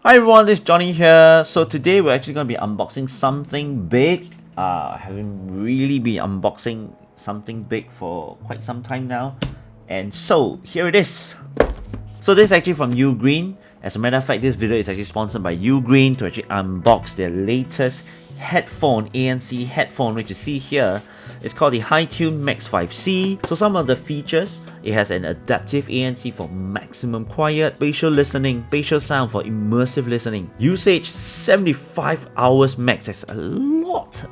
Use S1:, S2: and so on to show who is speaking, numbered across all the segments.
S1: Hi everyone, this is Johnny here. So today we're actually going to be unboxing something big. Haven't really been unboxing something big for quite some time now. And so here it is. So this is actually from UGREEN. As a matter of fact, this video is actually sponsored by UGREEN to actually unbox their latest headphone, ANC headphone, which you see here. It's called the HiTune Max 5C. So some of the features, it has an adaptive ANC for maximum quiet, spatial listening, spatial sound for immersive listening. Usage 75 hours max. That's a lot,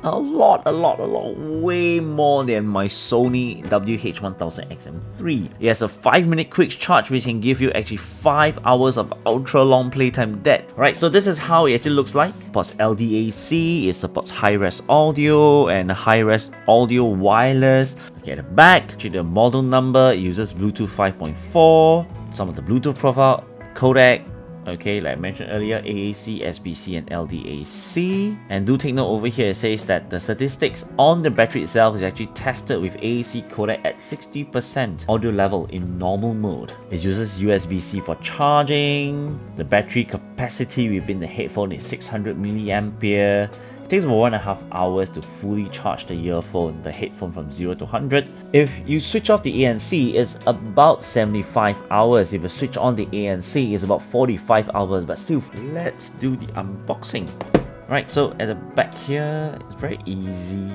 S1: way more than my Sony WH-1000XM3. It has a 5-minute quick charge which can give you actually 5 hours of ultra long playtime dead. Right, so this is how it actually looks like. It supports LDAC, it supports high-res audio and high-res audio wireless. Okay, at the back, actually the model number, it uses Bluetooth 5.4, some of the Bluetooth profile, codec, okay, like I mentioned earlier, AAC, SBC, and LDAC. And do take note over here, it says that the statistics on the battery itself is actually tested with AAC codec at 60% audio level in normal mode. It uses USB-C for charging. The battery capacity within the headphone is 600 milliampere. It takes about 1.5 hours to fully charge the headphone from 0 to 100. If you switch off the ANC, it's about 75 hours. If you switch on the ANC, it's about 45 hours. But still, let's do the unboxing. Right, so at the back here, it's very easy.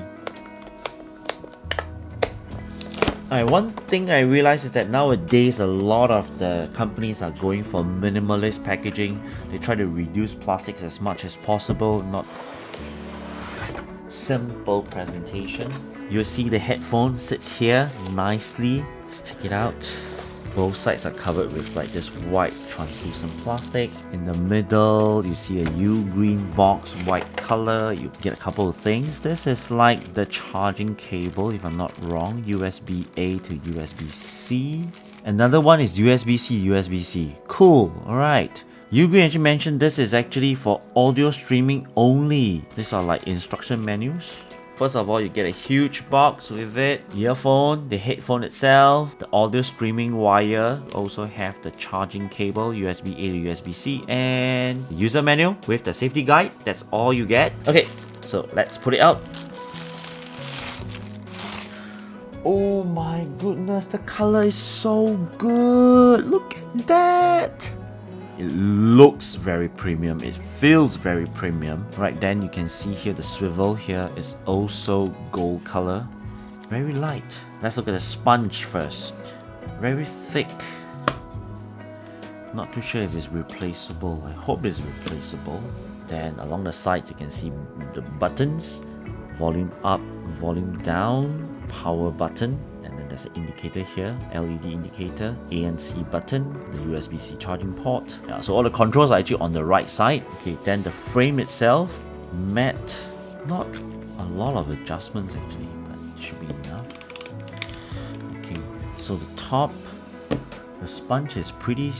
S1: Alright, one thing I realized is that nowadays a lot of the companies are going for minimalist packaging. They try to reduce plastics as much as possible, not simple presentation. You'll see the headphone sits here nicely. Let's take it out. Both sides are covered with like this white translucent plastic. In the middle, you see a UGREEN box, white color. You get a couple of things. This is like the charging cable, if I'm not wrong, USB-A to USB-C. Another one is USB-C, USB-C. Cool, alright. UGREEN actually mentioned this is actually for audio streaming only. These are like instruction menus. First of all, you get a huge box with it, earphone, the headphone itself, the audio streaming wire, also have the charging cable, USB-A to USB-C, and the user manual with the safety guide. That's all you get. Okay, so let's put it out. Oh my goodness, the color is so good. Look at that. It looks very premium, it feels very premium. Right, then you can see here the swivel here is also gold color. Very light. Let's look at the sponge first. Very thick. Not too sure if it's replaceable. I hope it's replaceable. Then along the sides you can see the buttons. Volume up, volume down, power button. And then there's an indicator here, LED indicator, ANC button, the USB-C charging port. Yeah, so all the controls are actually on the right side. Okay, then the frame itself, matte. Not a lot of adjustments actually, but it should be enough. Okay, so the top, the sponge is pretty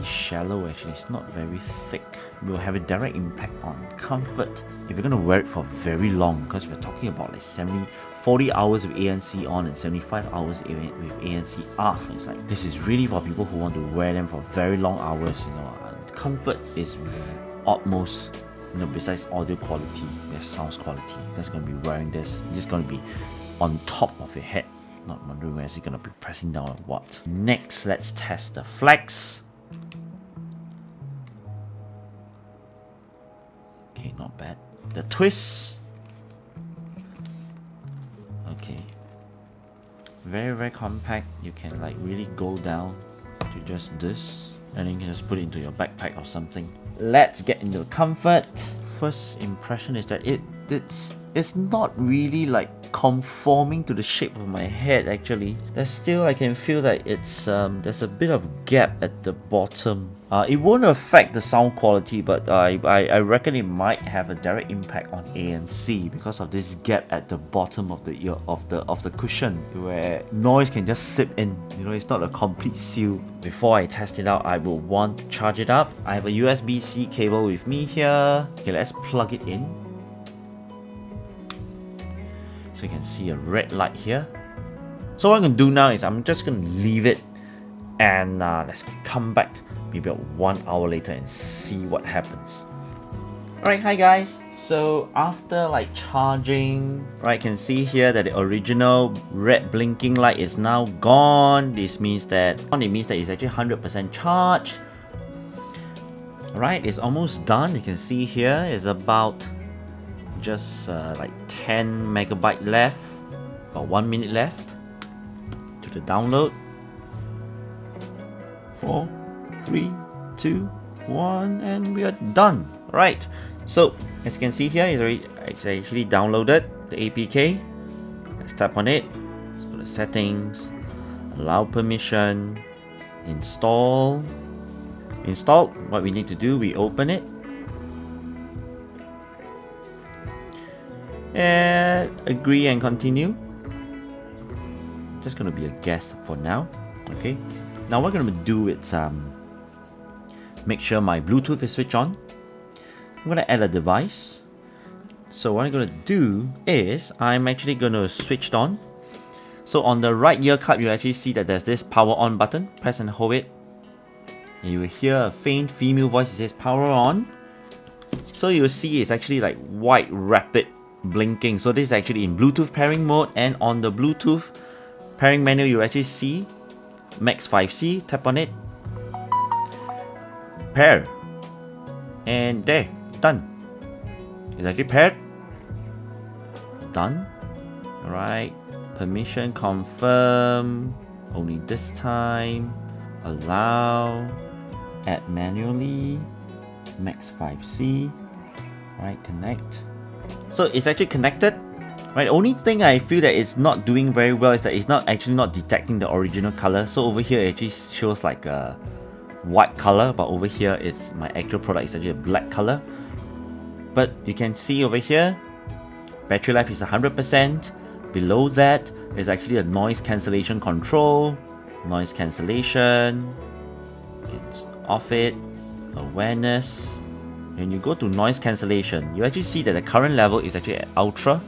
S1: shallow actually, it's not very thick. It will have a direct impact on comfort if you're going to wear it for very long, because we're talking about like 40 hours with ANC on and 75 hours with ANC off. It's like, this is really for people who want to wear them for very long hours, you know. Comfort is utmost, you know, besides audio quality, there's sound quality. You guys are going to be wearing this, it's just going to be on top of your head. Not wondering where is it going to be pressing down on what. Next, let's test the flex. Okay, not bad. The twist. Okay. Very compact. You can like really go down to just this. And then you can just put it into your backpack or something. Let's get into the comfort. First impression is that it's not really like conforming to the shape of my head actually. There's still, I can feel that it's there's a bit of gap at the bottom. It won't affect the sound quality, but I reckon it might have a direct impact on ANC because of this gap at the bottom of the ear of the cushion where noise can just seep in. You know, it's not a complete seal. Before I test it out, I will want to charge it up. I have a USB-C cable with me here. Okay, let's plug it in. So you can see a red light here. So what I'm going to do now is I'm just going to leave it and let's come back maybe 1 hour later and see what happens. Alright, hi guys. So after like charging, right, you can see here that the original red blinking light is now gone. This means that it's actually 100% charged. Alright, it's almost done. You can see here is about just like 10 megabyte left, about 1 minute left to the download. 4, 3, 2, 1, and we are done. Right, so as you can see here, it's actually downloaded the APK. Let's tap on it. Let's go to settings, allow permission, install. Installed. What we need to do, we open it and agree and continue. Just gonna be a guest for now. Okay. Now what we're gonna do is make sure my Bluetooth is switched on. I'm gonna add a device. So what I'm gonna do is I'm actually gonna switch it on. So on the right ear cup, you actually see that there's this power on button. Press and hold it. And you will hear a faint female voice that says power on. So you will see it's actually like white rapid blinking. So this is actually in Bluetooth pairing mode, and on the Bluetooth pairing menu you actually see Max 5C. Tap on it. Pair. And there. Done. It's actually paired. Done. Alright. Permission confirm. Only this time. Allow. Add manually. Max 5C. Right, connect. So it's actually connected. Right, only thing I feel that it's not doing very well is that it's not detecting the original color. So over here it actually shows like a white color, but over here it's my actual product is actually a black color. But you can see over here, battery life is 100%. Below that is actually a noise cancellation control. Noise cancellation. You can off it. Awareness. When you go to noise cancellation, you actually see that the current level is actually at ultra.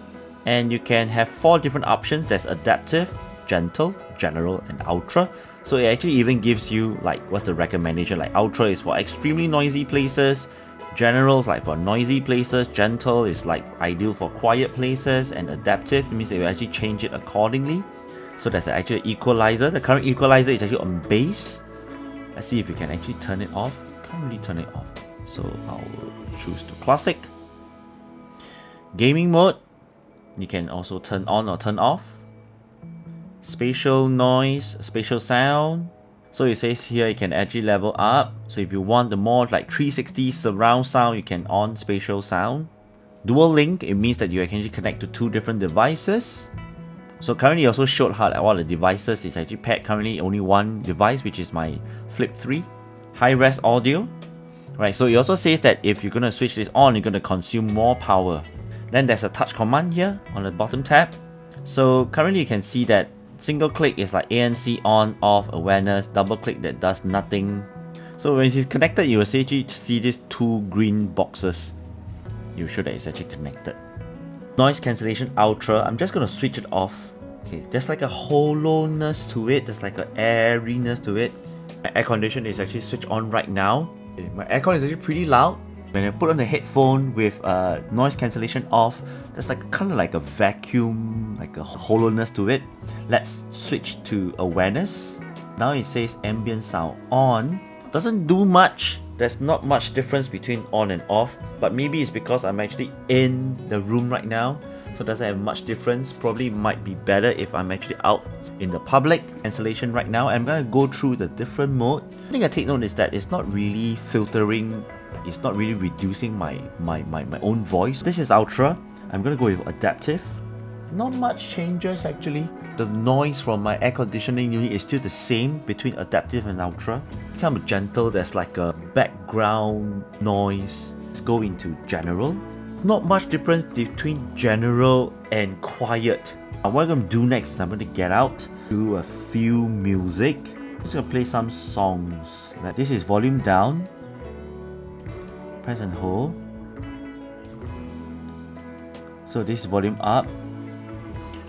S1: And you can have 4 different options. There's adaptive, gentle, general, and ultra. So it actually even gives you like what's the recommendation. Like ultra is for extremely noisy places. General is like for noisy places. Gentle is like ideal for quiet places. And adaptive means that you actually change it accordingly. So there's actually an equalizer. The current equalizer is actually on bass. Let's see if we can actually turn it off. Can't really turn it off. So I'll choose to classic. Gaming mode. You can also turn on or turn off. Spatial noise, spatial sound. So it says here you can actually level up. So if you want the more like 360 surround sound, you can on spatial sound. Dual link, it means that you can actually connect to 2 different devices. So currently also showed how all the devices is actually paired. Currently only 1 device, which is my Flip 3. High res audio. Right, so it also says that if you're going to switch this on, you're going to consume more power. Then there's a touch command here on the bottom tab. So currently you can see that single click is like ANC on, off, awareness. Double click that does nothing. So when it's connected, you will actually see these 2 green boxes. You show that it's actually connected. Noise cancellation ultra. I'm just going to switch it off. Okay, there's like a hollowness to it. There's like an airiness to it. My air condition is actually switched on right now. Okay, my aircon is actually pretty loud. When I put on the headphone with noise cancellation off, there's like kind of like a vacuum, like a hollowness to it. Let's switch to awareness. Now it says ambient sound on. Doesn't do much. There's not much difference between on and off, but maybe it's because I'm actually in the room right now, so it doesn't have much difference. Probably might be better if I'm actually out in the public. Cancellation right now. I'm gonna go through the different mode. The thing I take note is that it's not really filtering. It's not really reducing my own voice. This is ultra. I'm gonna go with adaptive. Not much changes actually. The noise from my air conditioning unit is still the same between adaptive and ultra. Kind of gentle. There's like a background noise. Let's go into general. Not much difference between general and quiet. What I'm gonna do next is I'm gonna get out, do a few music. I'm just gonna play some songs. Like this is volume down. Press and hold. So this is volume up.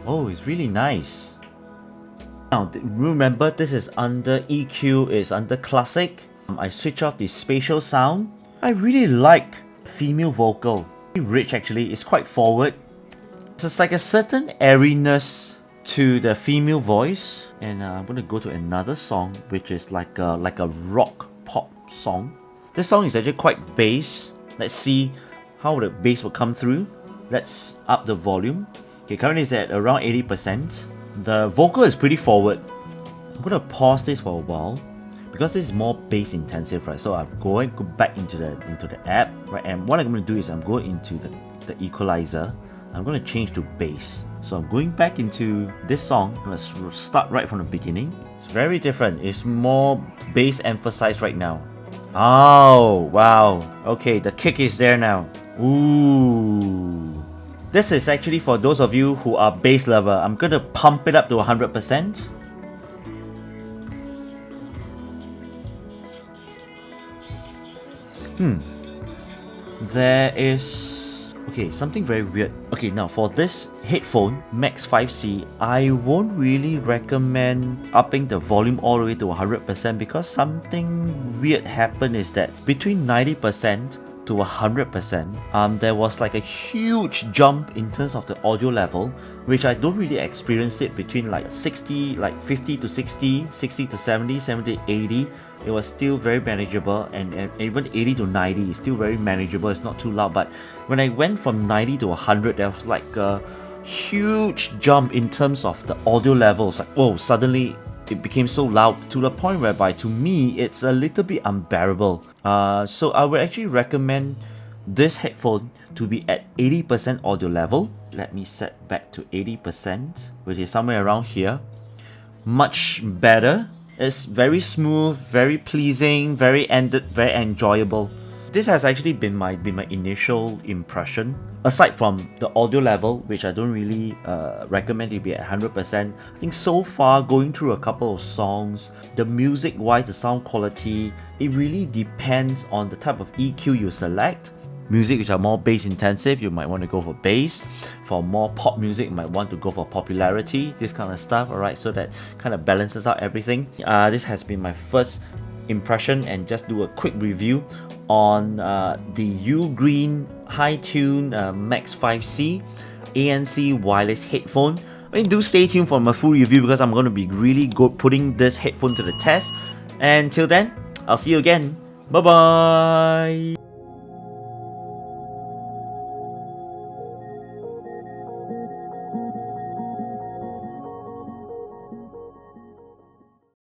S1: Oh, it's really nice. Now remember, this is under EQ, is under classic. I switch off the spatial sound. I really like female vocal. Rich actually, it's quite forward. It's like a certain airiness to the female voice. And I'm gonna go to another song, which is like a rock pop song. This song is actually quite bass. Let's see how the bass will come through. Let's up the volume. Okay, currently it's at around 80%. The vocal is pretty forward. I'm gonna pause this for a while because this is more bass intensive, right? So I'm going to go back into the app, right? And what I'm going to do is I'm going into the equalizer. I'm going to change to bass. So I'm going back into this song. Let's start right from the beginning. It's very different. It's more bass emphasized right now. Oh, wow. Okay, the kick is there now. Ooh. This is actually for those of you who are bass lover. I'm going to pump it up to 100%. There is... okay, something very weird. Okay, now for this headphone, Max 5C, I won't really recommend upping the volume all the way to 100% because something weird happened is that between 90% to 100%, there was like a huge jump in terms of the audio level, which I don't really experience it between like 60, like 50 to 60, 60 to 70, 70 to 80. It was still very manageable, and even 80 to 90 is still very manageable. It's not too loud, but when I went from 90 to 100, there was like a huge jump in terms of the audio levels. Like, oh, suddenly it became so loud to the point whereby to me it's a little bit unbearable. So I would actually recommend this headphone to be at 80% audio level. Let me set back to 80%, which is somewhere around here. Much better. It's very smooth, very pleasing, very enjoyable. This has actually been my initial impression. Aside from the audio level, which I don't really recommend it be at 100%, I think so far going through a couple of songs, the music-wise, the sound quality, it really depends on the type of EQ you select. Music which are more bass intensive, you might want to go for bass. For more pop music, you might want to go for popularity, this kind of stuff, alright, so that kind of balances out everything. This has been my first impression, and just do a quick review on the UGREEN HiTune Max 5C ANC wireless headphone. I mean, do stay tuned for my full review because I'm going to be really putting this headphone to the test. And till then, I'll see you again. Bye bye.